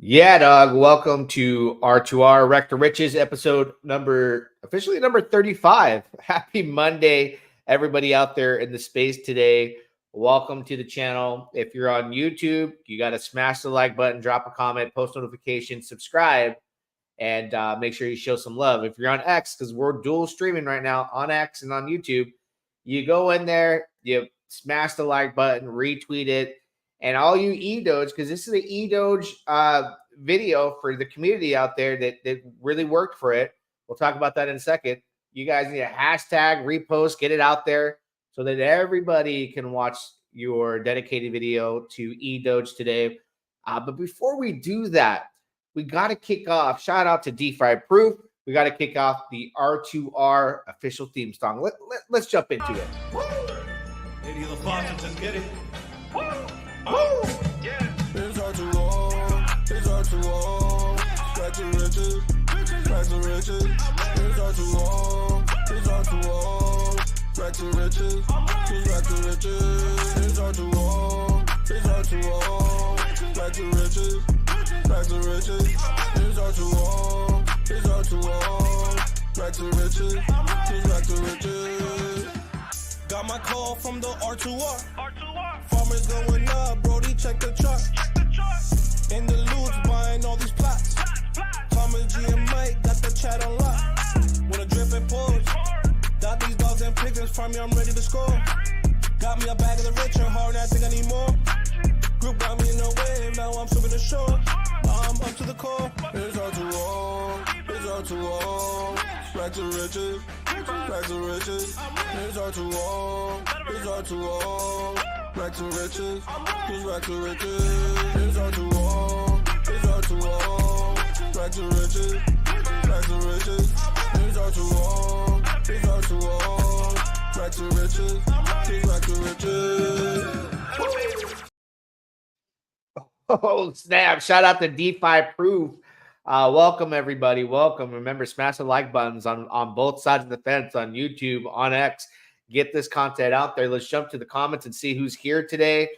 Yeah, dog. Welcome to R2R Wreck to Riches episode officially number 35. Happy Monday, everybody out there in the space today. Welcome to the channel. If you're on YouTube, you got to smash the like button, drop a comment, post notifications, subscribe, and make sure you show some love. If you're on X, because we're dual streaming right now on X and on YouTube, you go in there, you smash the like button, retweet it, and all you EDOGE, because this is an EDOGE video for the community out there that really worked for it. We'll talk about that in a second. You guys need a hashtag, repost, get it out there so that everybody can watch your dedicated video to EDOGE today. But before we do that, we got to kick off. Shout out to DeFi Proof. We got to kick off the R2R official theme song. Let's jump into it. Lady LaFontaine, let's get it. Woo! Yeah. It's R2R, it's R2R, back to riches, back to riches. It's R2R, it's R2R, back to riches, back to riches. It's R2R, it's R2R, back to riches, back to riches. It's R2R, it's R2R, back to riches, back to riches. Got my call from the R2R. Farmers going up, Brody, check the chart. In the loots, buying all these plots. Thomas G and Mike got the chat on lock. With a drip and pause. Got these dogs and pigeons, farm me, I'm ready to score. Got me a bag of the rich and hard, I think I need more. Group got me in the wave, now I'm swimming the shore. I'm up to the core. It's R2R, it's R2R. Back to riches, back to riches. It's R2R, it's R2R. Back to riches, just back to riches. It's R2R, it's R2R. Back to riches, back to riches. It's R2R, it's R2R. Back to riches, just back to riches. Oh, snap. Shout out to DeFi Proof. Welcome, everybody. Welcome. Remember, smash the like buttons on both sides of the fence, on YouTube, on X. Get this content out there. Let's jump to the comments and see who's here today.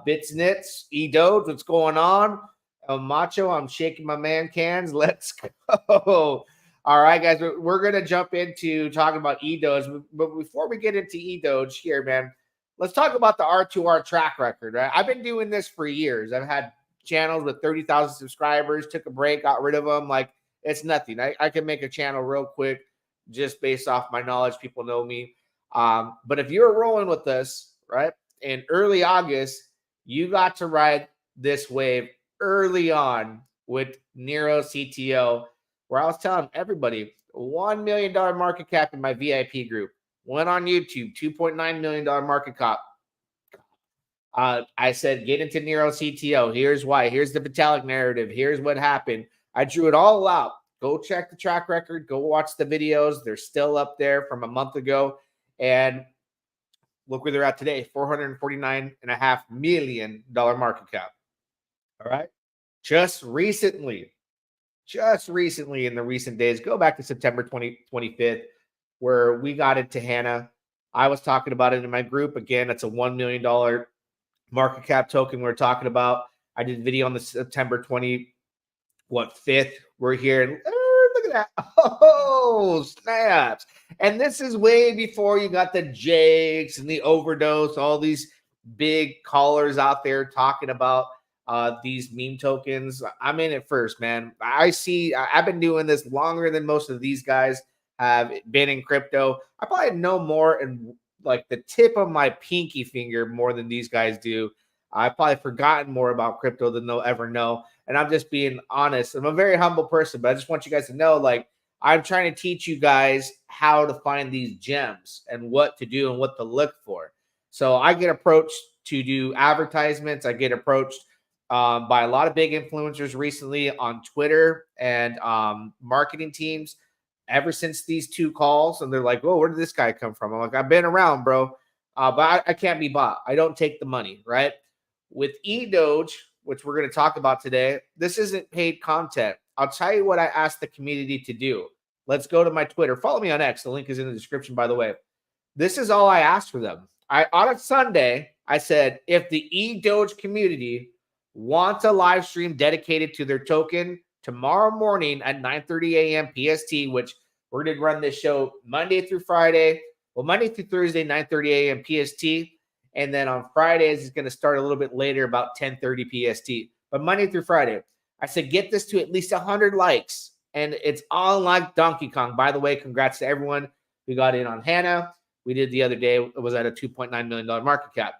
Bits Nits, EDOGE, what's going on? El Macho, I'm shaking my man cans. Let's go. All right, guys, we're going to jump into talking about EDOGE. But before we get into EDOGE here, man, let's talk about the R2R track record, right? I've been doing this for years. I've had channels with 30,000 subscribers, took a break, got rid of them. Like, it's nothing. I can make a channel real quick just based off my knowledge. People know me. But if you're rolling with us, right, in early August, you got to ride this wave early on with Nero CTO, where I was telling everybody $1 million market cap in my VIP group. Went on YouTube, $2.9 million market cap. I said, get into Nero CTO. Here's why. Here's the Vitalik narrative. Here's what happened. I drew it all out. Go check the track record. Go watch the videos. They're still up there from a month ago. And look where they're at today, $449.5 million market cap. All right. Just recently in the recent days, go back to September 25th, where we got into Hannah. I was talking about it in my group. Again, it's a $1 million market cap token we're talking about. I did a video on the September 5th. We're here. And look at that. Oh, snaps. And this is way before you got the Jakes and the Overdose, all these big callers out there talking about these meme tokens. I'm in it first, man. I've been doing this longer than most of these guys have been in crypto. I probably know more in like the tip of my pinky finger more than these guys do. I've probably forgotten more about crypto than they'll ever know. And I'm just being honest. I'm a very humble person, but I just want you guys to know, like, I'm trying to teach you guys how to find these gems and what to do and what to look for. So I get approached to do advertisements. I get approached by a lot of big influencers recently on Twitter and marketing teams ever since these two calls. And they're like, "Whoa, where did this guy come from?" I'm like, "I've been around, bro, but I can't be bought. I don't take the money," right? With EDOGE, which we're going to talk about today, this isn't paid content. I'll tell you what I asked the community to do. Let's go to my Twitter. Follow me on X. The link is in the description, by the way. This is all I asked for them. On a Sunday, I said, if the EDOGE community wants a live stream dedicated to their token tomorrow morning at 9:30 a.m. PST, which we're going to run this show Monday through Friday. Well, Monday through Thursday, 9:30 a.m. PST. And then on Fridays, it's going to start a little bit later, about 10:30 PST. But Monday through Friday, I said, get this to at least 100 likes. And it's all like Donkey Kong. By the way, congrats to everyone who got in on Hannah. We did the other day. It was at a $2.9 million market cap.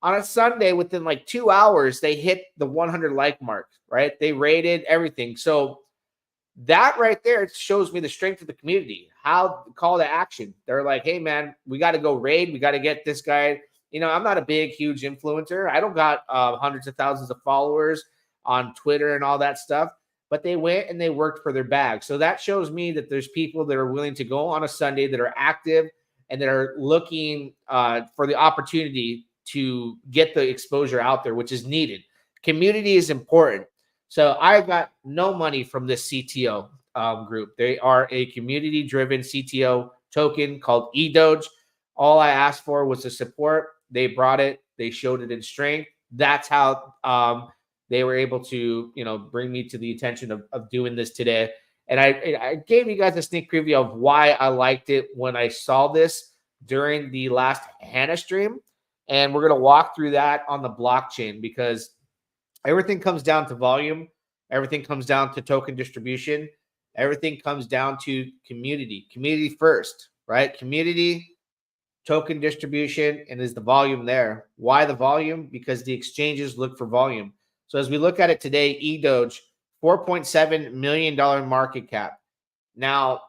On a Sunday, within like 2 hours, they hit the 100 like mark, right? They rated everything. So that right there shows me the strength of the community. How call to action. They're like, hey, man, we got to go raid. We got to get this guy. You know, I'm not a big, huge influencer. I don't got hundreds of thousands of followers on Twitter and all that stuff. But they went and they worked for their bag. So that shows me that there's people that are willing to go on a Sunday, that are active and that are looking for the opportunity to get the exposure out there, which is needed. Community is important. So I got no money from this CTO group. They are a community-driven CTO token called EDOGE. All I asked for was the support. They brought it. They showed it in strength. That's how they were able to, you know, bring me to the attention of doing this today. And I gave you guys a sneak preview of why I liked it when I saw this during the last Hannah stream. And we're going to walk through that on the blockchain, because everything comes down to volume. Everything comes down to token distribution. Everything comes down to community. Community first, right? Community, token distribution, and is the volume there? Why the volume? Because the exchanges look for volume. So as we look at it today, EDOGE, $4.7 million market cap. Now,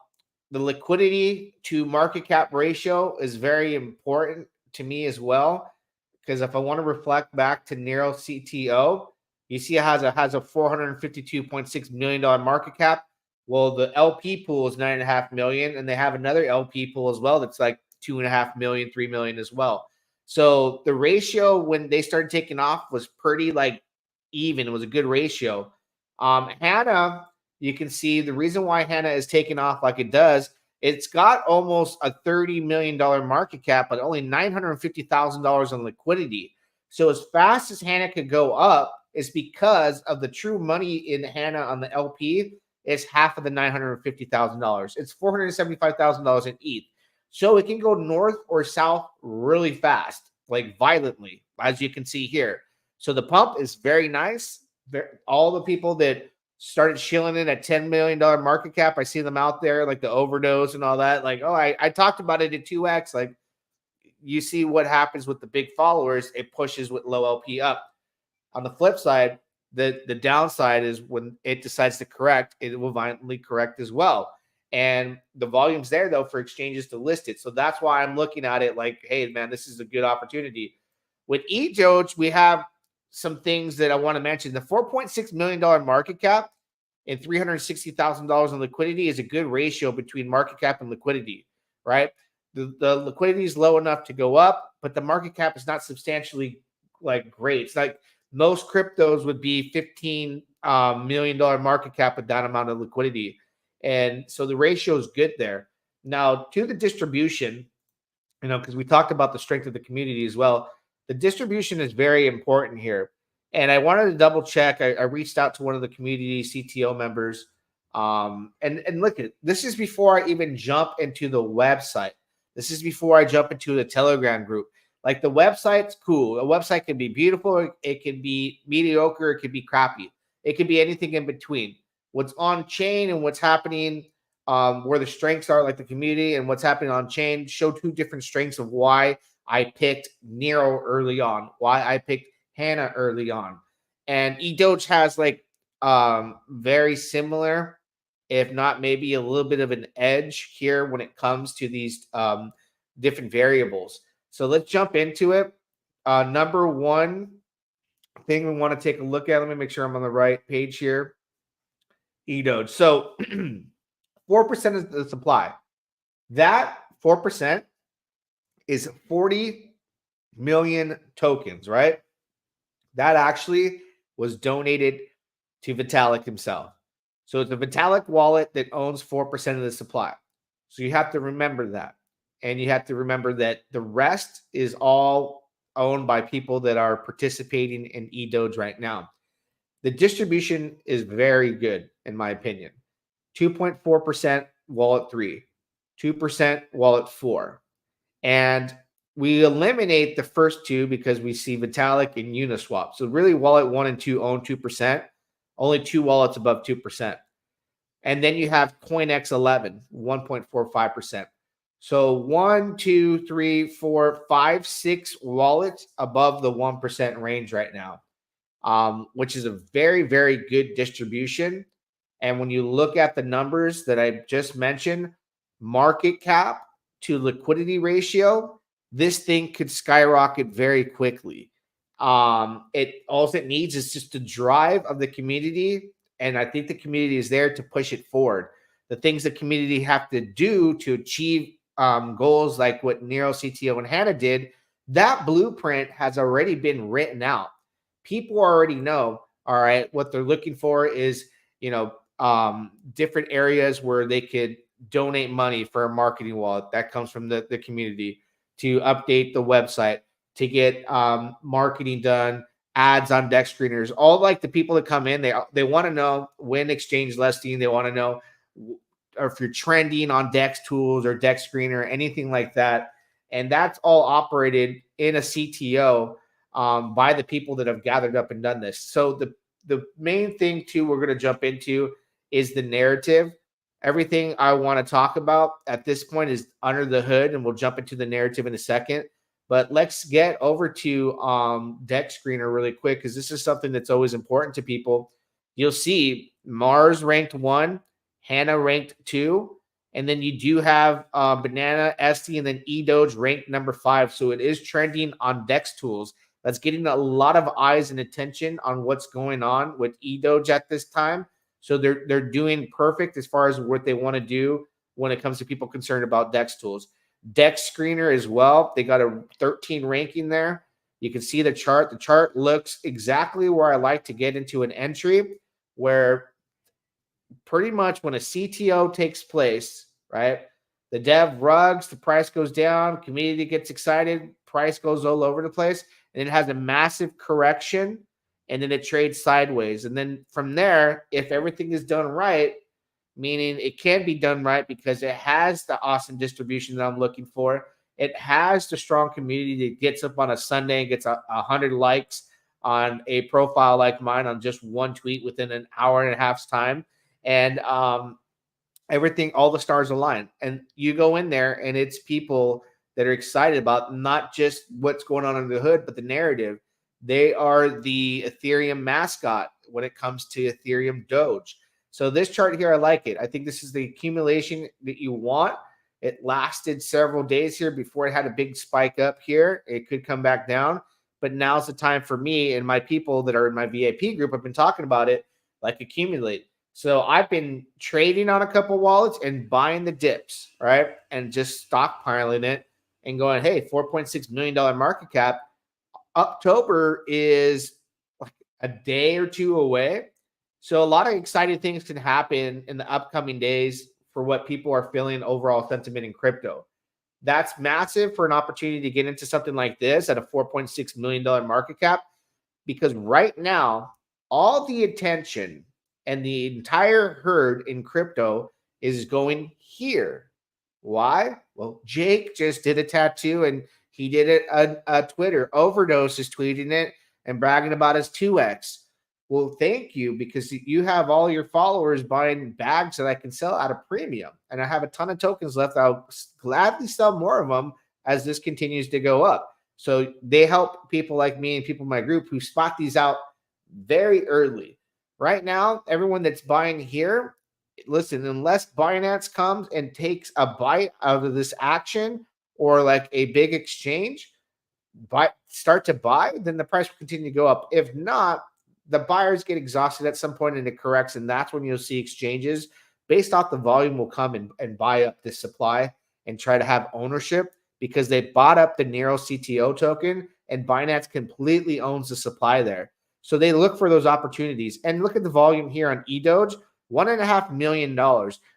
the liquidity to market cap ratio is very important to me as well, because if I want to reflect back to Nero CTO, you see it has a $452.6 million market cap. Well, the LP pool is $9.5 million, and they have another LP pool as well that's like $2.5 million, $3 million as well. So the ratio when they started taking off was pretty like even. It was a good ratio. Hannah, you can see the reason why Hannah is taking off like it does. It's got almost a $30 million market cap, but only $950,000 in liquidity. So as fast as Hannah could go up is because of the true money in Hannah on the LP is half of the $950,000. It's $475,000 in ETH. So it can go north or south really fast, like violently, as you can see here. So the pump is very nice. All the people that started shilling in at $10 million market cap, I see them out there, like the overdose and all that. Like, oh, I talked about it at 2x. Like, you see what happens with the big followers. It pushes with low LP up. On the flip side, the downside is when it decides to correct, it will violently correct as well. And the volume's there, though, for exchanges to list it. So that's why I'm looking at it like, hey, man, this is a good opportunity. With EDOGE, we have some things that I want to mention. The $4.6 million market cap and $360,000 in liquidity is a good ratio between market cap and liquidity, right? The liquidity is low enough to go up, but the market cap is not substantially like great. It's like most cryptos would be $15 million market cap with that amount of liquidity. And so the ratio is good there. Now, to the distribution, you know, because we talked about the strength of the community as well. The distribution is very important here. And I wanted to double check. I reached out to one of the community CTO members. And look at it. This is before I even jump into the website. This is before I jump into the Telegram group. Like, the website's cool. A website can be beautiful. It can be mediocre. It can be crappy. It can be anything in between. What's on chain and what's happening, where the strengths are, like the community, and what's happening on chain show two different strengths of why I picked Nero early on, why I picked Hannah early on. And EDOGE has like very similar, if not maybe a little bit of an edge here when it comes to these different variables. So let's jump into it. Number one thing we want to take a look at, let me make sure I'm on the right page here. EDOGE. So 4% is the supply. That 4% is 40 million tokens, right? That actually was donated to Vitalik himself. So it's a Vitalik wallet that owns 4% of the supply. So you have to remember that. And you have to remember that the rest is all owned by people that are participating in EDOGE right now. the distribution is very good, in my opinion. 2.4% wallet 3, 2% wallet 4. And we eliminate the first two because we see Vitalik and Uniswap. So really wallet 1 and 2 own 2%, only 2 wallets above 2%. And then you have CoinX11, 1.45%. So 1, 2, 3, 4, 5, 6 wallets above the 1% range right now, which is a very, very good distribution. And when you look at the numbers that I just mentioned, market cap to liquidity ratio, this thing could skyrocket very quickly. It all it needs is just the drive of the community, and I think the community is there to push it forward. The things the community have to do to achieve goals like what Nero, CTO, and Hannah did, that blueprint has already been written out. People already know, all right, what they're looking for is, different areas where they could donate money for a marketing wallet that comes from the community, to update the website, to get marketing done, ads on deck screeners. All like the people that come in, they want to know when exchange listing. They want to know if you're trending on Dex tools or Dex screener, anything like that. And that's all operated in a CTO by the people that have gathered up and done this. So the main thing too we're going to jump into is the narrative. Everything I want to talk about at this point is under the hood, and we'll jump into the narrative in a second. But let's get over to Dex Screener really quick, because this is something that's always important to people. You'll see Mars ranked 1, Hannah ranked 2, and then you do have Banana, Esty, and then EDOGE ranked number 5. So it is trending on Dex tools. That's getting a lot of eyes and attention on what's going on with EDOGE at this time. So they're doing perfect as far as what they want to do when it comes to people concerned about Dex tools. Dex Screener as well. They got a 13 ranking there. You can see the chart. The chart looks exactly where I like to get into an entry, where pretty much when a CTO takes place, right, the dev rugs, the price goes down, community gets excited, price goes all over the place, and it has a massive correction, and then it trades sideways. And then from there, if everything is done right, meaning it can be done right because it has the awesome distribution that I'm looking for, it has the strong community that gets up on a Sunday and gets 100 likes on a profile like mine on just one tweet within an hour and a half's time, and everything, all the stars align, and you go in there and it's people that are excited about not just what's going on under the hood, but the narrative. They are the Ethereum mascot when it comes to Ethereum Doge. So this chart here, I like it. I think this is the accumulation that you want. It lasted several days here before it had a big spike up here. It could come back down, but now's the time for me and my people that are in my VIP group. I've been talking about it, like accumulate. So I've been trading on a couple wallets and buying the dips, right? And just stockpiling it and going, hey, $4.6 million market cap. October is like a day or two away. So a lot of exciting things can happen in the upcoming days for what people are feeling overall sentiment in crypto. That's massive for an opportunity to get into something like this at a $4.6 million market cap, because right now, all the attention and the entire herd in crypto is going here. Why? Well, Jake just did a tattoo and he did it on Twitter. Overdose is tweeting it and bragging about his 2x. Well, thank you, because you have all your followers buying bags that I can sell at a premium. And I have a ton of tokens left. I'll gladly sell more of them as this continues to go up. So they help people like me and people in my group who spot these out very early. Right now, everyone that's buying here, listen, unless Binance comes and takes a bite out of this action or like a big exchange, start to buy, then the price will continue to go up. If not, the buyers get exhausted at some point and it corrects, and that's when you'll see exchanges based off the volume will come and buy up this supply and try to have ownership, because they bought up the Nero CTO token and Binance completely owns the supply there. So they look for those opportunities. And look at the volume here on EDOGE, $1.5 million.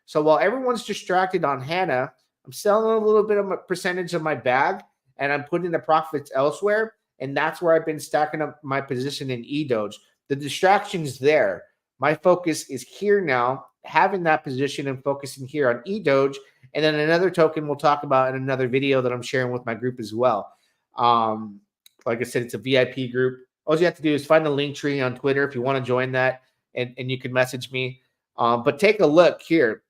So while everyone's distracted on Hannah, I'm selling a little bit of a percentage of my bag and I'm putting the profits elsewhere. And that's where I've been stacking up my position in EDOGE. The distraction's there. My focus is here now, having that position and focusing here on EDOGE, and then another token we'll talk about in another video that I'm sharing with my group as well. Like I said, it's a VIP group. All you have to do is find the link tree on Twitter if you want to join that, and you can message me. But take a look here.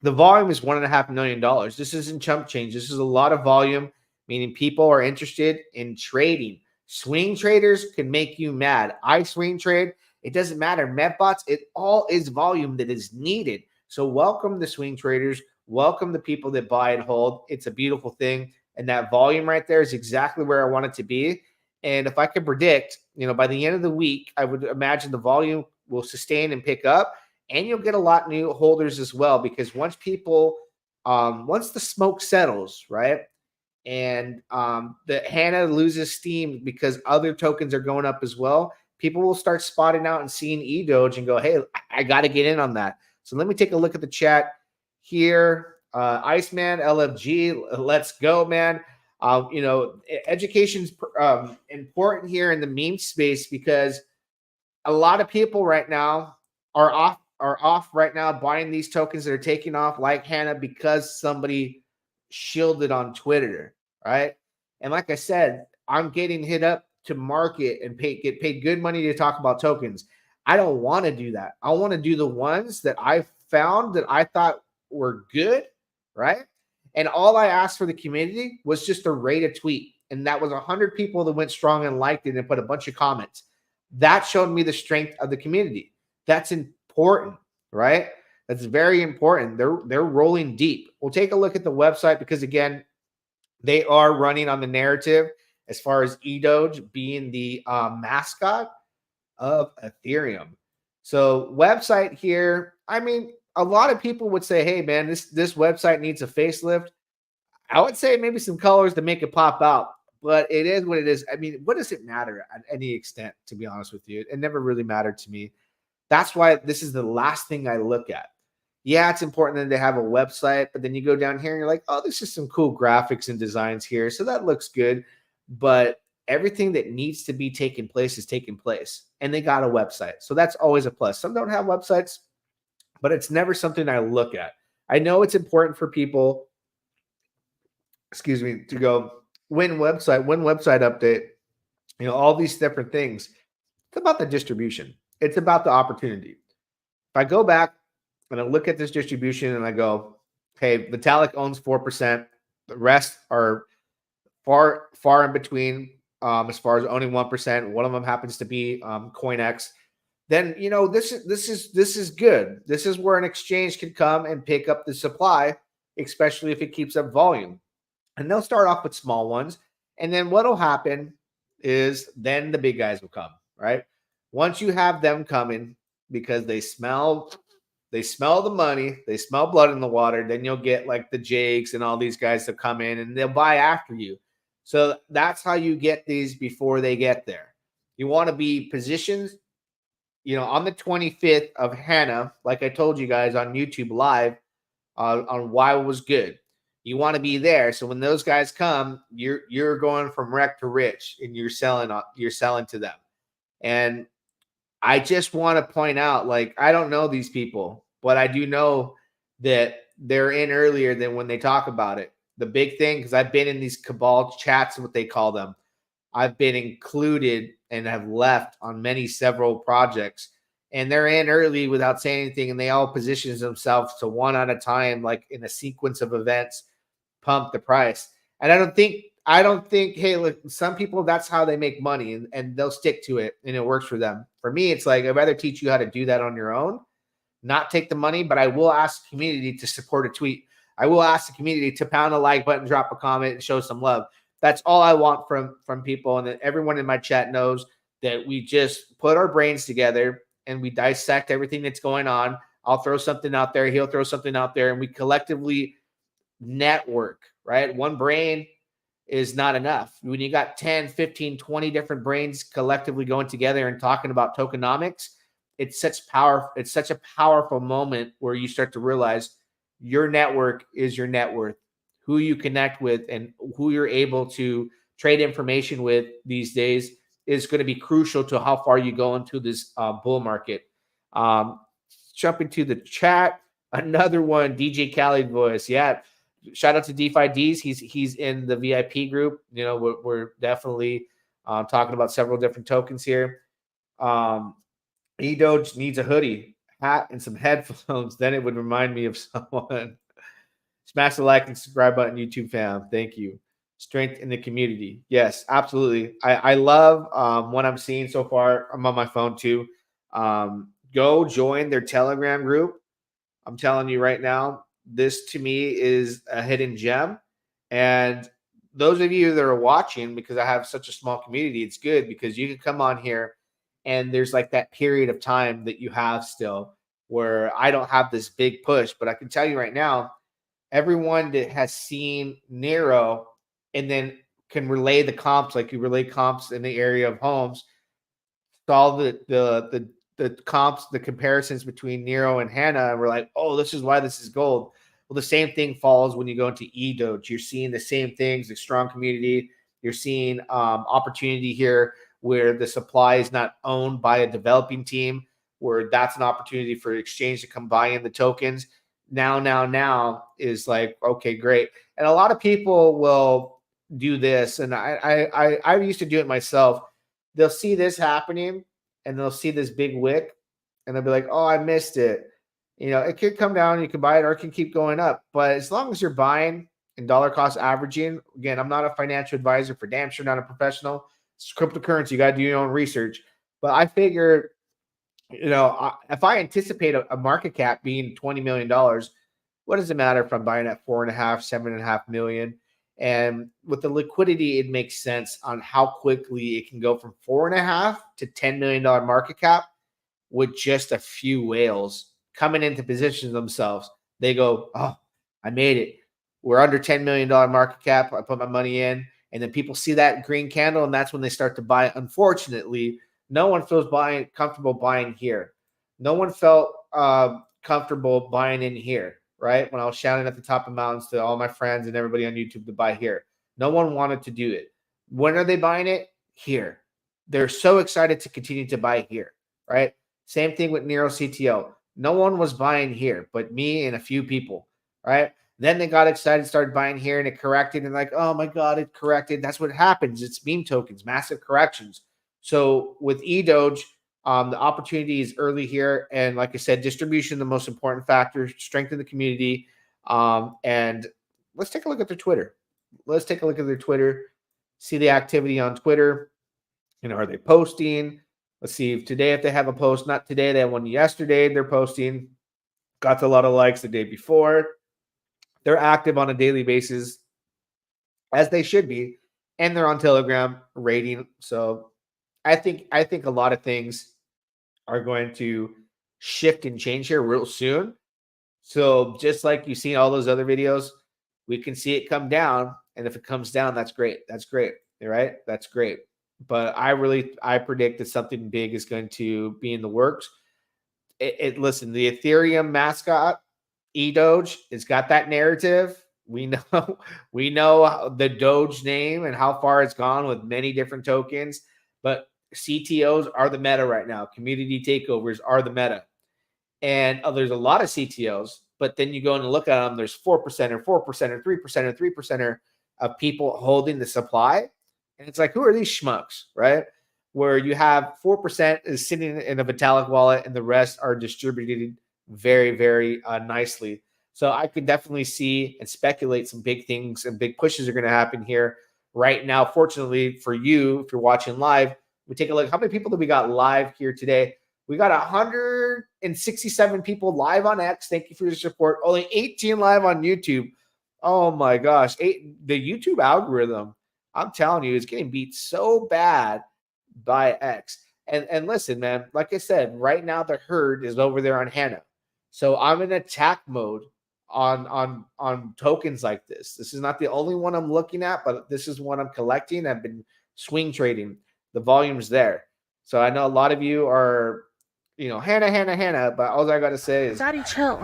The volume is $1.5 million. This isn't chump change. This is a lot of volume, meaning people are interested in trading. Swing traders can make you mad. I swing trade. It doesn't matter. Metbots, it all is volume that is needed. So welcome the swing traders. Welcome the people that buy and hold. It's a beautiful thing. And that volume right there is exactly where I want it to be. And if I could predict, by the end of the week, I would imagine the volume will sustain and pick up. And you'll get a lot of new holders as well, because once the smoke settles, right, and the HANA loses steam because other tokens are going up as well, people will start spotting out and seeing EDOGE and go, hey, I got to get in on that. So let me take a look at the chat here. Iceman, LFG, let's go, man. Education's important here in the meme space, because a lot of people right now are off right now buying these tokens that are taking off like HANA because somebody shielded on Twitter, right? And like I said, I'm getting hit up to market and get paid good money to talk about tokens. I don't want to do that. I want to do the ones that I found that I thought were good, right? And all I asked for the community was just to rate a tweet. And that was 100 people that went strong and liked it and put a bunch of comments. That showed me the strength of the community. That's important, right? That's very important. They're rolling deep. We'll take a look at the website, because again, they are running on the narrative as far as EDOGE being the mascot of Ethereum. So website here, I mean, a lot of people would say, hey man, this website needs a facelift. I would say maybe some colors to make it pop out, but it is what it is. I mean, what does it matter at any extent, to be honest with you? It never really mattered to me. That's why this is the last thing I look at. Yeah, it's important that they have a website, but then you go down here and you're like, oh, there's just some cool graphics and designs here. So that looks good. But everything that needs to be taking place is taking place. And they got a website. So that's always a plus. Some don't have websites, but it's never something I look at. I know it's important for people, to go win website update, all these different things. It's about the distribution. It's about the opportunity. If I go back and I look at this distribution and I go, hey, Vitalik owns 4%. The rest are far in between as far as owning 1%. One of them happens to be CoinX. Then, this is good. This is where an exchange can come and pick up the supply, especially if it keeps up volume. And they'll start off with small ones. And then what'll happen is then the big guys will come, right? Once you have them coming, because they smell the money, they smell blood in the water, then you'll get like the Jakes and all these guys to come in and they'll buy after you. So that's how you get these before they get there. You want to be positioned, on the 25th of HANA, like I told you guys on YouTube live on why it was good. You want to be there. So when those guys come, you're going from wreck to rich and you're selling to them. And I just want to point out, I don't know these people, but I do know that they're in earlier than when they talk about it. The big thing, because I've been in these cabal chats, what they call them. I've been included and have left on several projects, and they're in early without saying anything, and they all position themselves to one at a time, like in a sequence of events, pump the price. And I don't think, hey, look, some people, that's how they make money and they'll stick to it and it works for them. For me, it's like, I'd rather teach you how to do that on your own, not take the money, but I will ask the community to support a tweet. I will ask the community to pound a like button, drop a comment, and show some love. That's all I want from people. And that everyone in my chat knows that we just put our brains together and we dissect everything that's going on. I'll throw something out there. He'll throw something out there, and we collectively network, right? One brain is not enough. When you got 10, 15, 20 different brains collectively going together and talking about tokenomics, it's such a powerful moment where you start to realize your network is your net worth, who you connect with and who you're able to trade information with these days is going to be crucial to how far you go into this bull market. Jump into the chat. Another one, DJ Khaled voice. Yeah. Shout out to DeFi D's. He's in the VIP group. You know, we're definitely talking about several different tokens here. EDOGE needs a hoodie, hat, and some headphones. Then it would remind me of someone. Smash the like and subscribe button, YouTube fam. Thank you. Strength in the community. Yes, absolutely. I love what I'm seeing so far. I'm on my phone too. Go join their Telegram group. I'm telling you right now, this to me is a hidden gem. And those of you that are watching, because I have such a small community, it's good because you can come on here and there's like that period of time that you have still where I don't have this big push. But I can tell you right now, everyone that has seen Nero and then can relay the comps, like you relay comps in the area of homes, saw the comps, the comparisons between Nero and Hannah, and we're like, oh, this is why this is gold. Well, the same thing falls when you go into EDOGE. You're seeing the same things, the strong community. You're seeing opportunity here where the supply is not owned by a developing team, where that's an opportunity for exchange to come buy in the tokens. Now is like, okay, great. And a lot of people will do this, and I used to do it myself. They'll see this happening, and they'll see this big wick, and they'll be like, oh, I missed it. You know, it could come down, you can buy it, or it can keep going up. But as long as you're buying and dollar cost averaging, again, I'm not a financial advisor, for damn sure not a professional. It's cryptocurrency. You got to do your own research. But I figure, you know, if I anticipate a market cap being $20 million, what does it matter if I'm buying at 4.5, 7.5 million? And with the liquidity, it makes sense on how quickly it can go from 4.5 to $10 million market cap with just a few whales coming into position themselves. They go, oh, I made it. We're under $10 million market cap. I put my money in. And then people see that green candle, and that's when they start to buy. Unfortunately, no one feels comfortable buying here. No one felt comfortable buying in here, right? When I was shouting at the top of mountains to all my friends and everybody on YouTube to buy here. No one wanted to do it. When are they buying it? Here. They're so excited to continue to buy here, right? Same thing with Nero CTO. No one was buying here but me and a few people, right? Then they got excited, started buying here, and it corrected, and like, oh my God, it corrected. That's what happens. It's meme tokens, massive corrections. So with EDOGE, the opportunity is early here. And like I said, distribution, the most important factor, strengthen the community. And let's take a look at their Twitter. Let's take a look at their Twitter, see the activity on Twitter. You know, are they posting? Let's see if today, if they have a post, not today, they had one yesterday, they're posting. Got a lot of likes the day before. They're active on a daily basis, as they should be, and they're on Telegram rating. So I think a lot of things are going to shift and change here real soon. So just like you've seen all those other videos, we can see it come down. And if it comes down, that's great. That's great. Right? That's great. But I predict that something big is going to be in the works. Listen, the Ethereum mascot, EDOGE, it's got that narrative. We know the Doge name and how far it's gone with many different tokens, but CTOs are the meta right now. Community takeovers are the meta. And there's a lot of CTOs, but then you go and look at them, there's 4% or 4% or 3% or 3% of people holding the supply. And it's like, who are these schmucks, right? Where you have 4% is sitting in a Vitalik wallet and the rest are distributed very, very nicely. So I could definitely see and speculate some big things and big pushes are going to happen here right now. Fortunately for you, if you're watching live, we take a look. How many people do we got live here today? We got 167 people live on X. Thank you for your support. Only 18 live on YouTube. Oh my gosh. The YouTube algorithm, I'm telling you, is getting beat so bad by X. And listen, man, like I said, right now the herd is over there on Hannah. So I'm in attack mode on tokens like this. This is not the only one I'm looking at, but this is one I'm collecting. I've been swing trading. The volume's there. So I know a lot of you are, you know, Hannah, but all I got to say is, Daddy, chill.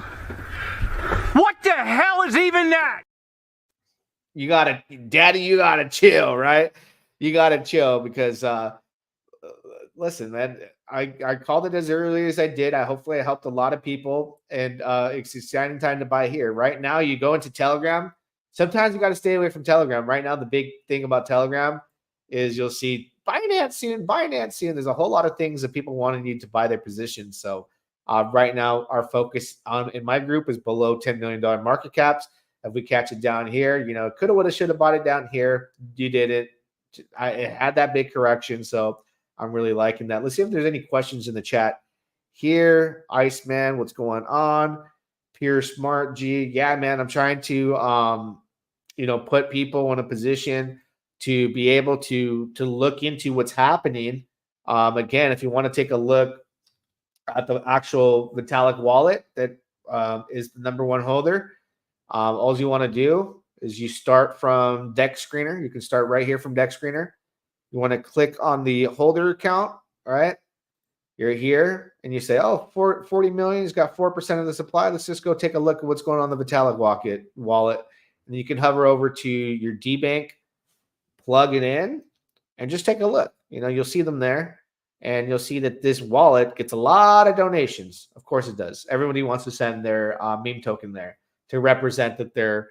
What the hell is even that? Daddy, you gotta chill, right? You gotta chill because listen, man, I called it as early as I did. Hopefully I helped a lot of people, and it's exciting time to buy here. Right now, you go into Telegram. Sometimes you got to stay away from Telegram. Right now, the big thing about Telegram is you'll see Binance. There's a whole lot of things that people want to need to buy their positions. So right now, our focus in my group is below $10 million market caps. If we catch it down here, coulda, woulda, shoulda bought it down here. You did it. It had that big correction, so I'm really liking that. Let's see if there's any questions in the chat here. Iceman, what's going on? Pure Smart G, yeah, man, I'm trying to put people in a position to be able to look into what's happening. Again, if you want to take a look at the actual Vitalik wallet that is the #1 holder, all you want to do is you start from Dex Screener. You can start right here from Dex Screener. You want to click on the holder account, all right? You're here, and you say, oh, 40 million, he's got 4% of the supply. Let's just go take a look at what's going on in the Vitalik wallet. And you can hover over to your DBank, plug it in, and just take a look. You'll see them there, and you'll see that this wallet gets a lot of donations. Of course it does. Everybody wants to send their meme token there to represent that they're,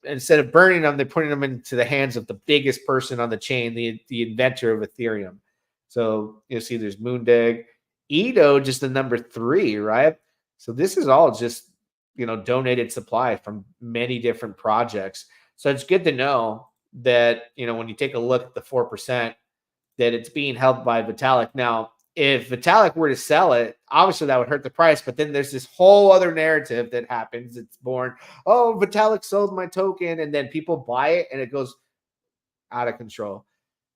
instead of burning them, they're putting them into the hands of the biggest person on the chain, the inventor of Ethereum. So you'll see there's Moondag. EDOGE is the #3, right? So this is all just, donated supply from many different projects. So it's good to know that, when you take a look at the 4%, that it's being held by Vitalik. Now, if Vitalik were to sell it, obviously that would hurt the price. But then there's this whole other narrative that happens. It's born, oh, Vitalik sold my token, and then people buy it, and it goes out of control.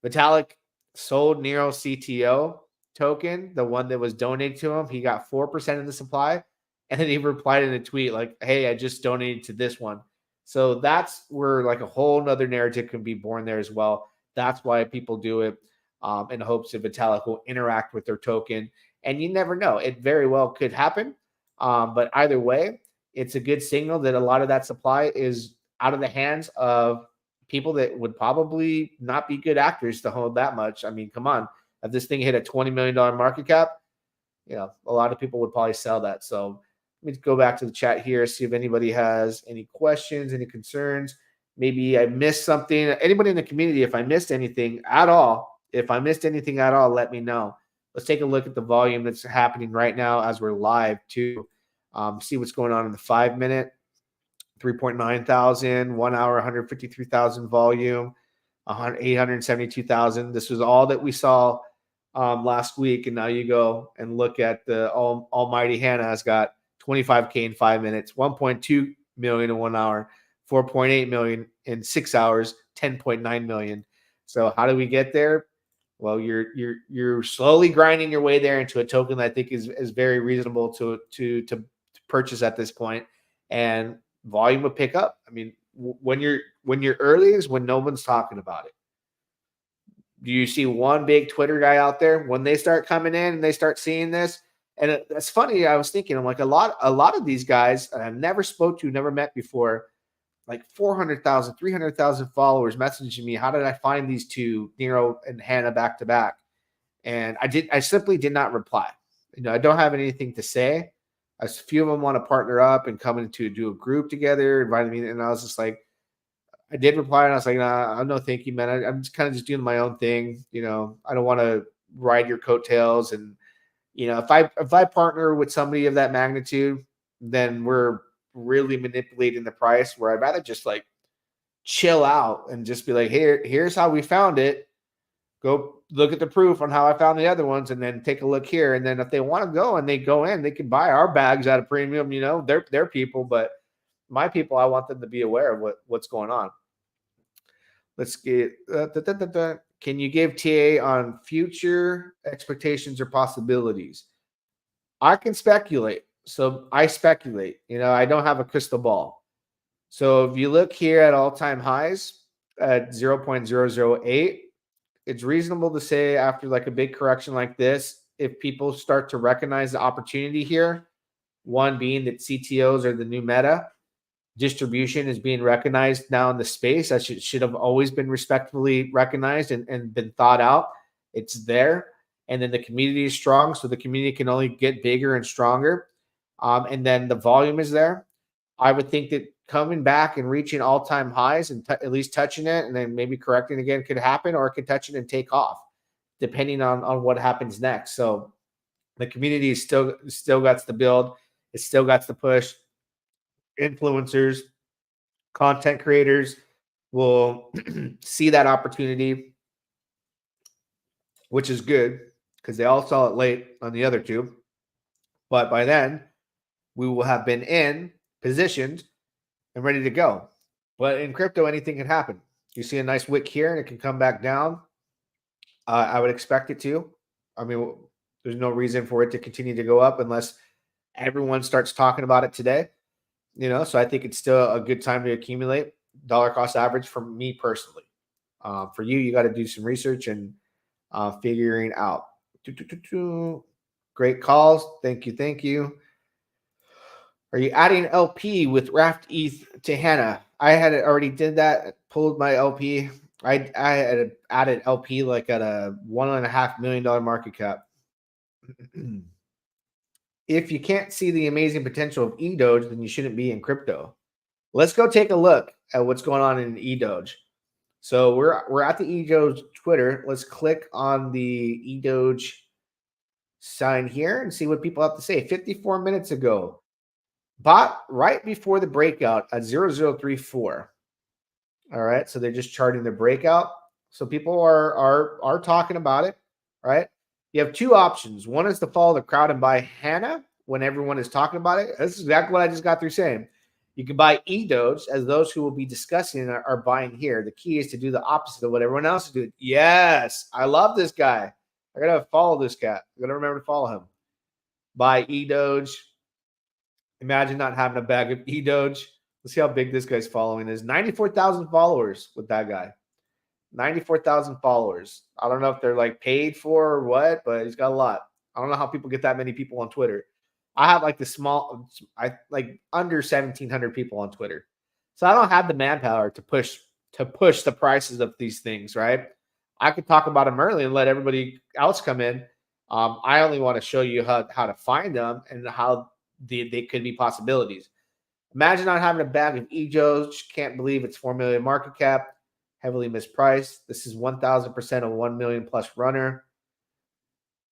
Vitalik sold Nero CTO token, the one that was donated to him. He got 4% of the supply, and then he replied in a tweet like, hey, I just donated to this one. So that's where like a whole nother narrative can be born there as well. That's why people do it. In hopes that Vitalik will interact with their token. And you never know. It very well could happen. But either way, it's a good signal that a lot of that supply is out of the hands of people that would probably not be good actors to hold that much. I mean, come on. If this thing hit a $20 million market cap, a lot of people would probably sell that. So let me go back to the chat here, see if anybody has any questions, any concerns. Maybe I missed something. Anybody in the community, if I missed anything at all, let me know. Let's take a look at the volume that's happening right now as we're live too. See what's going on in the 5-minute. 3.9 thousand, 1 hour, 153,000 volume, 872,000. This was all that we saw last week. And now you go and look at the almighty Hannah has got 25K in 5 minutes, 1.2 million in 1 hour, 4.8 million in 6 hours, 10.9 million. So how do we get there? Well, you're slowly grinding your way there into a token that I think is very reasonable to purchase at this point, and volume will pick up. I mean, when you're early is when no one's talking about it. Do you see one big Twitter guy out there when they start coming in and they start seeing this? And that's funny. I was thinking, I'm like, a lot of these guys I've never spoke to, never met before, like 400,000, 300,000 followers messaging me. How did I find these two, Nero and Hannah, back to back? And I simply did not reply. I don't have anything to say. A few of them want to partner up and come in to do a group together, invited me. And I was just like, I did reply, and I was like, nah, no, thank you, man. I'm just kind of just doing my own thing. I don't want to ride your coattails. And, if I partner with somebody of that magnitude, then we're really manipulating the price, where I'd rather just like chill out and just be like, here's how we found it. Go look at the proof on how I found the other ones, and then take a look here. And then if they want to go and they go in, they can buy our bags at a premium. They're people, but my people, I want them to be aware of what's going on. Let's get Can you give TA on future expectations or possibilities? I can speculate. So I speculate. I don't have a crystal ball. So if you look here at all-time highs at 0.008, it's reasonable to say after like a big correction like this, if people start to recognize the opportunity here, one being that CTOs are the new meta, distribution is being recognized now in the space. That should have always been respectfully recognized and been thought out. It's there. And then the community is strong. So the community can only get bigger and stronger. And then the volume is there. I would think that coming back and reaching all-time highs and at least touching it and then maybe correcting again could happen, or it could touch it and take off, depending on what happens next. So the community is still got to build. It still got to push. Influencers, content creators will see that opportunity, which is good because they all saw it late on the other two. But by then, we will have been positioned and ready to go. But in crypto, anything can happen. You see a nice wick here and it can come back down. I would expect it to. I mean, there's no reason for it to continue to go up unless everyone starts talking about it today. So I think it's still a good time to accumulate dollar cost average for me personally. For you, you got to do some research and figuring out. Great calls. Thank you. Are you adding LP with Raft ETH to Hannah? I had already did that. Pulled my LP. I had added LP like at a $1.5 million market cap. If you can't see the amazing potential of EDOGE, then you shouldn't be in crypto. Let's go take a look at what's going on in EDOGE. So we're at the EDOGE Twitter. Let's click on the EDOGE sign here and see what people have to say. 54 minutes ago, bought right before the breakout at 0034. All right, so they're just charting the breakout. So people are talking about it, right? You have two options. One is to follow the crowd and buy Hannah when everyone is talking about it. This is exactly what I just got through saying. You can buy EDOGE, as those who will be discussing are buying here. The key is to do the opposite of what everyone else is doing. Yes, I love this guy. I got to follow this cat. I got to remember to follow him. Buy EDOGE. Imagine not having a bag of EDOGE. Let's see how big this guy's following is. 94,000 followers with that guy. 94,000 followers. I don't know if they're like paid for or what, but he's got a lot. I don't know how people get that many people on Twitter. I have like like under 1,700 people on Twitter. So I don't have the manpower to push the prices of these things, right? I could talk about them early and let everybody else come in. I only want to show you how to find them and how they could be possibilities. Imagine not having a bag of EDOGE. Can't believe it's 4 million market cap. Heavily mispriced. This is 1,000% a 1 million plus runner.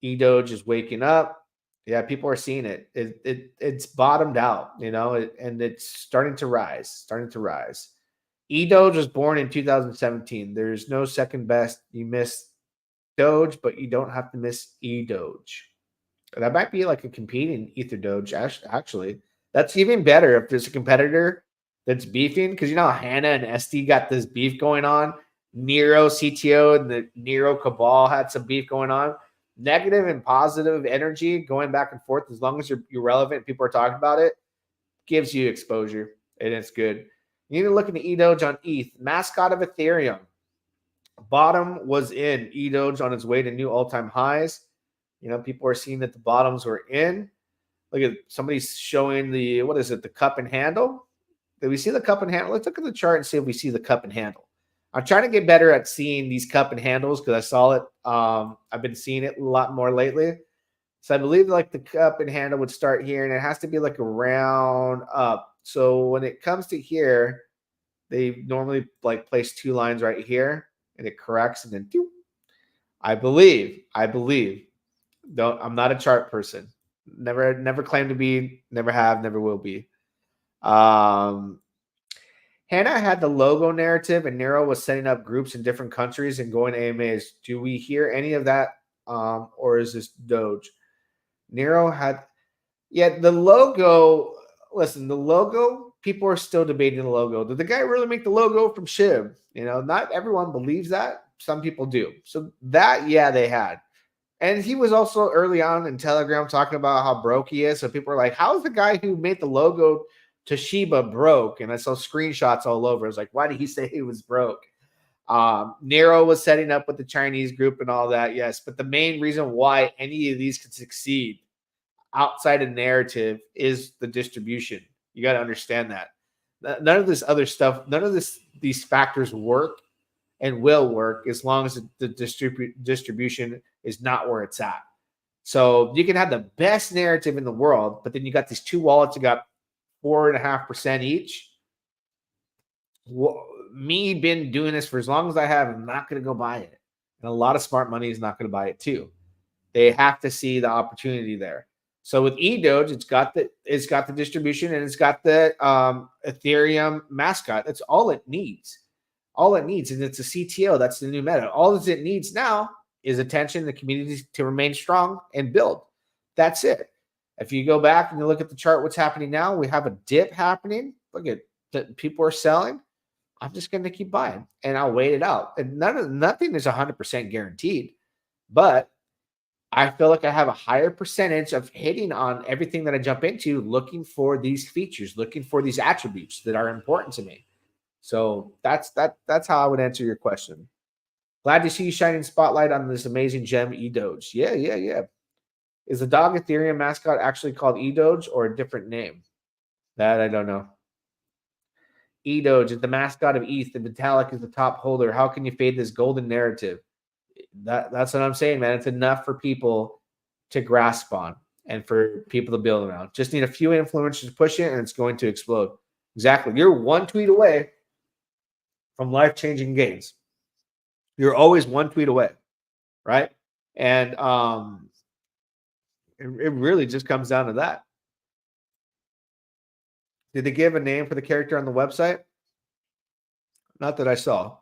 EDOGE is waking up. Yeah, people are seeing it. It's bottomed out, and it's starting to rise. EDOGE was born in 2017. There's no second best. You miss Doge, but you don't have to miss EDOGE. That might be like a competing EtherDoge, actually. That's even better if there's a competitor that's beefing, because Hannah and SD got this beef going on. Nero CTO and the Nero Cabal had some beef going on. Negative and positive energy going back and forth, as long as you're relevant, people are talking about it, gives you exposure, and it's good. You need to look into EDOGE on ETH, mascot of Ethereum. Bottom was in. EDOGE on its way to new all-time highs. People are seeing that the bottoms were in. Look at somebody's showing the, what is it, the cup and handle? Did we see the cup and handle? Let's look at the chart and see if we see the cup and handle. I'm trying to get better at seeing these cup and handles because I saw it. I've been seeing it a lot more lately. So I believe like the cup and handle would start here, and it has to be like a round up. So when it comes to here, they normally like place two lines right here, and it corrects, and then doo. I believe. I'm not a chart person. Never claim to be. Never have. Never will be. Hannah had the logo narrative, and Nero was setting up groups in different countries and going to AMAs. Do we hear any of that, or is this Doge? Nero had, the logo. Listen, the logo, people are still debating the logo. Did the guy really make the logo from SHIB? Not everyone believes that. Some people do. So that, they had. And he was also early on in Telegram talking about how broke he is. So people are like, how is the guy who made the logo Toshiba broke? And I saw screenshots all over. I was like, why did he say he was broke? Nero was setting up with the Chinese group and all that, yes. But the main reason why any of these can succeed outside of narrative is the distribution. You got to understand that. None of this other stuff, these factors work and will work as long as the distribution is not where it's at. So you can have the best narrative in the world, but then you got these two wallets that got 4.5% each. Well, me been doing this for as long as I have, I'm not going to go buy it. And a lot of smart money is not going to buy it too. They have to see the opportunity there. So with EDOGE, it's got the distribution and it's got the Ethereum mascot. That's all it needs. All it needs, and it's a CTO. That's the new meta. All it needs now is attention, the community to remain strong and build. That's it. If you go back and you look at the chart, what's happening now? We have a dip happening. Look at that, people are selling. I'm just going to keep buying, and I'll wait it out. And nothing is 100% guaranteed, but I feel like I have a higher percentage of hitting on everything that I jump into, looking for these features, looking for these attributes that are important to me. So that's how I would answer your question. Glad to see you shining spotlight on this amazing gem, EDOGE. Yeah. Is the dog Ethereum mascot actually called EDOGE or a different name? That I don't know. EDOGE is the mascot of ETH. The Vitalik is the top holder. How can you fade this golden narrative? That's what I'm saying, man. It's enough for people to grasp on and for people to build around. Just need a few influencers to push it, and it's going to explode. Exactly. You're one tweet away from life-changing gains. You're always one tweet away, right? And it really just comes down to that. Did they give a name for the character on the website? Not that I saw.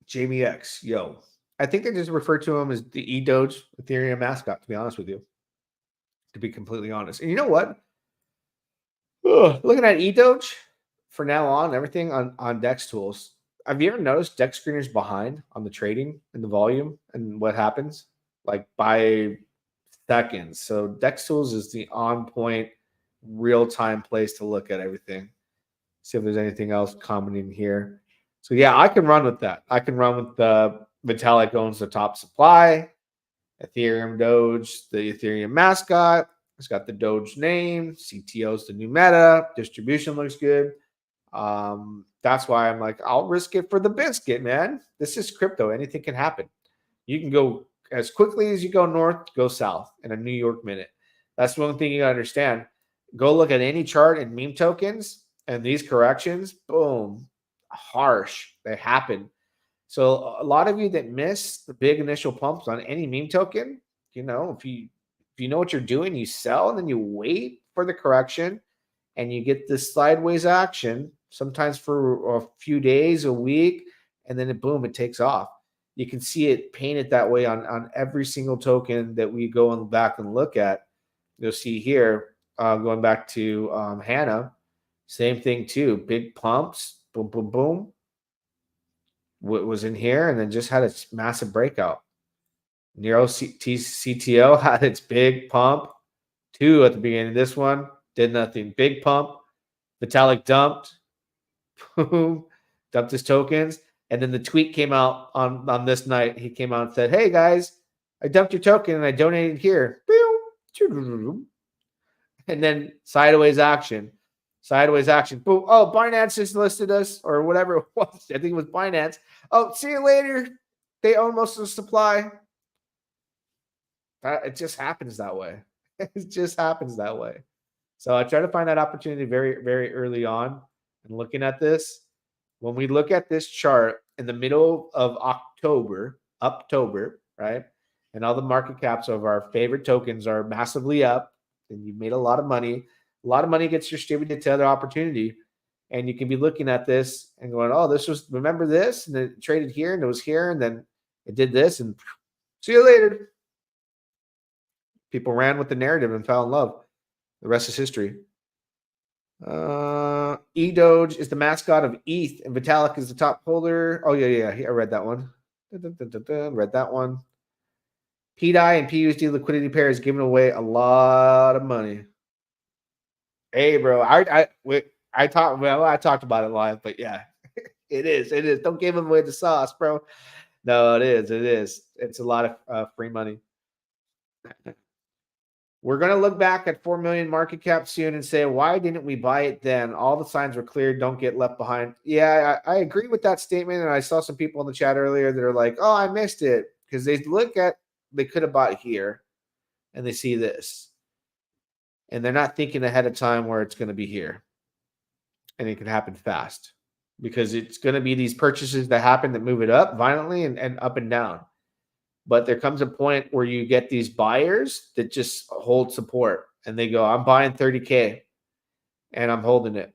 Jamie X, yo. I think they just refer to him as the EDOGE Ethereum mascot, to be honest with you. To be completely honest. And you know what? Looking at EDOGE for now on, everything on DEX tools. Have you ever noticed DEX screeners behind on the trading and the volume and what happens? Like by seconds. So DEX tools is the on-point, real-time place to look at everything. See if there's anything else commenting here. So yeah, I can run with that. I can run with the Vitalik owns the top supply, Ethereum Doge, the Ethereum mascot. It's got the Doge name. CTO's the new meta. Distribution looks good. That's why I'm like, I'll risk it for the biscuit, man. This is crypto. Anything can happen. You can go as quickly as you go north, go south in a New York minute. That's one thing you gotta understand. Go look at any chart in meme tokens and these corrections, boom, harsh. They happen. So a lot of you that miss the big initial pumps on any meme token, you know, if you know what you're doing, you sell and then you wait for the correction and you get this sideways action, sometimes for a few days, a week, and then boom, it takes off. You can see it painted that way on every single token that we go back and look at. You'll see here, going back to Hannah, same thing too. Big pumps, boom, boom, boom. What was in here, and then just had a massive breakout. Nero CTO had its big pump, 2 at the beginning. This one did nothing. Big pump. Vitalik dumped. Boom. Dumped his tokens. And then the tweet came out on this night. He came out and said, hey, guys, I dumped your token and I donated here. And then sideways action. Sideways action. Boom. Oh, Binance just listed us or whatever it was. I think it was Binance. Oh, see you later. They own most of the supply. It just happens that way. It just happens that way. So I try to find that opportunity very, very early on. And looking at this, when we look at this chart in the middle of October, right? And all the market caps of our favorite tokens are massively up, and you've made a lot of money. A lot of money gets distributed to other opportunity. And you can be looking at this and going, oh, remember this? And then it traded here and it was here. And then it did this and see you later. People ran with the narrative and fell in love. The rest is history. EDOGE is the mascot of ETH and Vitalik is the top holder. Oh, yeah. I read that one. Read that one. PDI and PUSD liquidity pair is giving away a lot of money. Hey, bro, I talked about it live, but yeah, it is. Don't give them away the sauce, bro. No, it is. It's a lot of free money. We're going to look back at 4 million market cap soon and say, why didn't we buy it then? All the signs were clear. Don't get left behind. Yeah, I agree with that statement. And I saw some people in the chat earlier that are like, oh, I missed it. Because they could have bought here and they see this. And they're not thinking ahead of time where it's going to be here. And it can happen fast. Because it's going to be these purchases that happen that move it up violently and up and down. But there comes a point where you get these buyers that just hold support and they go, I'm buying 30K and I'm holding it.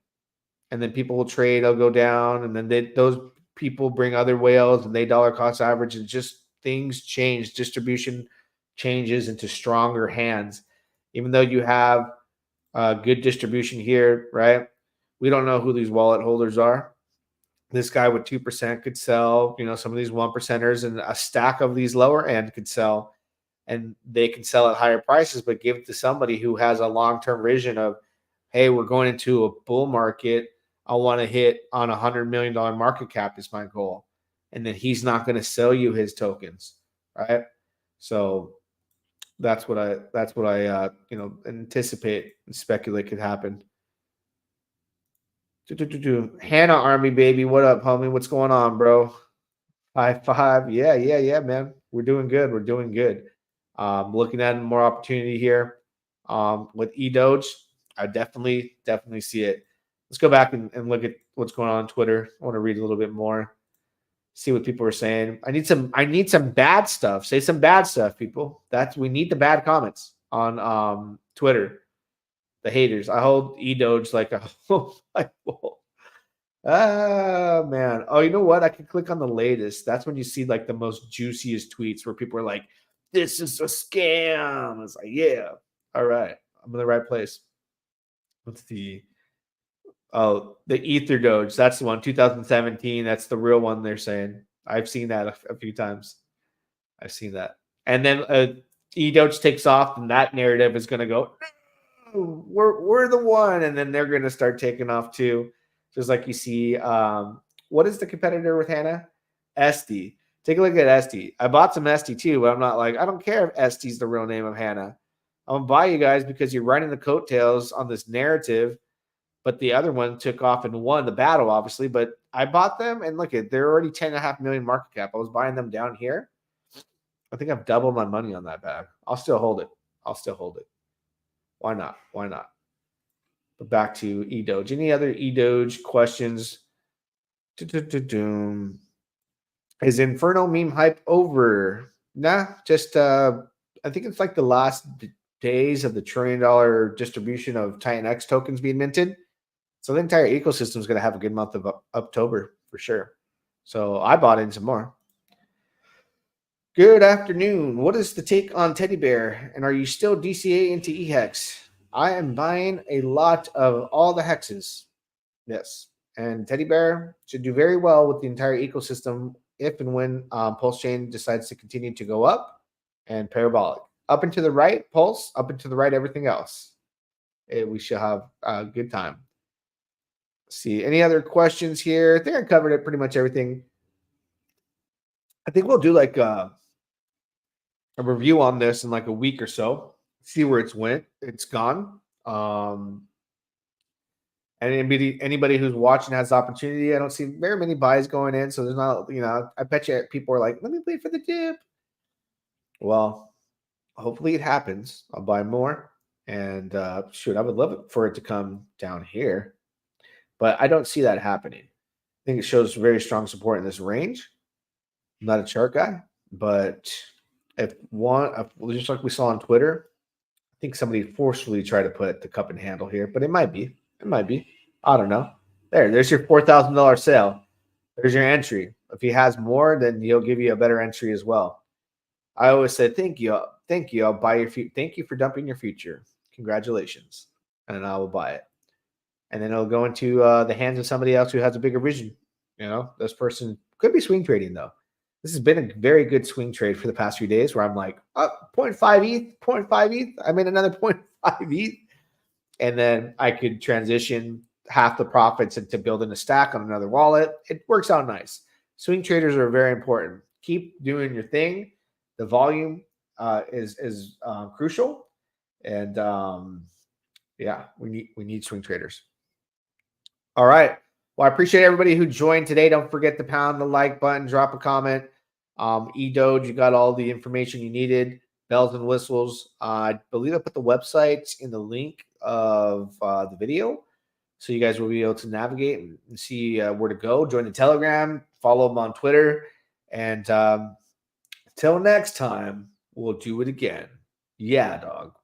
And then people will trade, they'll go down. And then those people bring other whales and they dollar cost average and just things change. Distribution changes into stronger hands. Even though you have good distribution here, right? We don't know who these wallet holders are. This guy with 2% could sell, some of these 1%ers, and a stack of these lower end could sell, and they can sell at higher prices, but give it to somebody who has a long-term vision of, hey, we're going into a bull market. I want to hit on $100 million market cap is my goal. And then he's not going to sell you his tokens, right? So that's what I anticipate and speculate could happen. Hannah Army, baby. What up, homie? What's going on, bro? 5-5. Yeah, man. We're doing good. Looking at more opportunity here. With EDOGE, I definitely see it. Let's go back and look at what's going on Twitter. I want to read a little bit more. See what people are saying. I need some bad stuff. Say some bad stuff, people. We need the bad comments on Twitter. The haters. I hold EDOGE like a flagpole. Ah, man. Oh, you know what? I can click on the latest. That's when you see like the most juiciest tweets where people are like, this is a scam. It's like, yeah. All right. I'm in the right place. What's the Ether Doge? That's the one. 2017. That's the real one they're saying. I've seen that a few times. I've seen that. And then EDOGE takes off and that narrative is going to go, we're the one, and then they're going to start taking off too, just like you see. What is the competitor with Hannah? SD. Take a look at SD. I bought some SD too, but I'm not like, I don't care if SD's the real name of Hannah. I'm gonna buy you guys because you're riding the coattails on this narrative, but the other one took off and won the battle, obviously. But I bought them, and look at, they're already 10.5 million market cap. I was buying them down here. I think I've doubled my money on that bag. I'll still hold it. Why not? But back to EDOGE. Any other EDOGE questions? Is Inferno meme hype over? Nah, just I think it's like the last days of the $1 trillion distribution of Titan X tokens being minted. So the entire ecosystem is going to have a good month of October for sure. So I bought in some more. Good afternoon. What is the take on Teddy Bear? And are you still DCA into eHex? I am buying a lot of all the hexes. Yes. And Teddy Bear should do very well with the entire ecosystem if and when Pulse Chain decides to continue to go up and parabolic. Up and to the right, Pulse. Up and to the right, everything else. We should have a good time. Let's see. Any other questions here? I think I covered it pretty much everything. I think we'll do like a review on this in like a week or so. See where it's gone. And anybody who's watching has the opportunity. I don't see very many buys going in, so there's not, I bet you people are like, let me wait for the dip. Well, hopefully it happens. I'll buy more. And shoot, I would love it for it to come down here. But I don't see that happening. I think it shows very strong support in this range. I'm not a chart guy, but just like we saw on Twitter, I think somebody forcefully tried to put the cup and handle here, but it might be. I don't know. There's your $4,000 sale. There's your entry. If he has more, then he'll give you a better entry as well. I always say, thank you. I'll buy your future. Thank you for dumping your future. Congratulations. And I will buy it. And then it'll go into the hands of somebody else who has a bigger vision. This person could be swing trading though. This has been a very good swing trade for the past few days where I'm like, 0.5 ETH, 0.5 ETH. I made another 0.5 ETH. And then I could transition half the profits into building a stack on another wallet. It works out nice. Swing traders are very important. Keep doing your thing. The volume is crucial. And yeah, we need swing traders. All right. Well, I appreciate everybody who joined today. Don't forget to pound the like button, drop a comment. EDOGE, you got all the information you needed, bells and whistles. I believe I put the websites in the link of the video, so you guys will be able to navigate and see where to go. Join the Telegram, follow them on Twitter, and until next time, we'll do it again. Yeah, dog.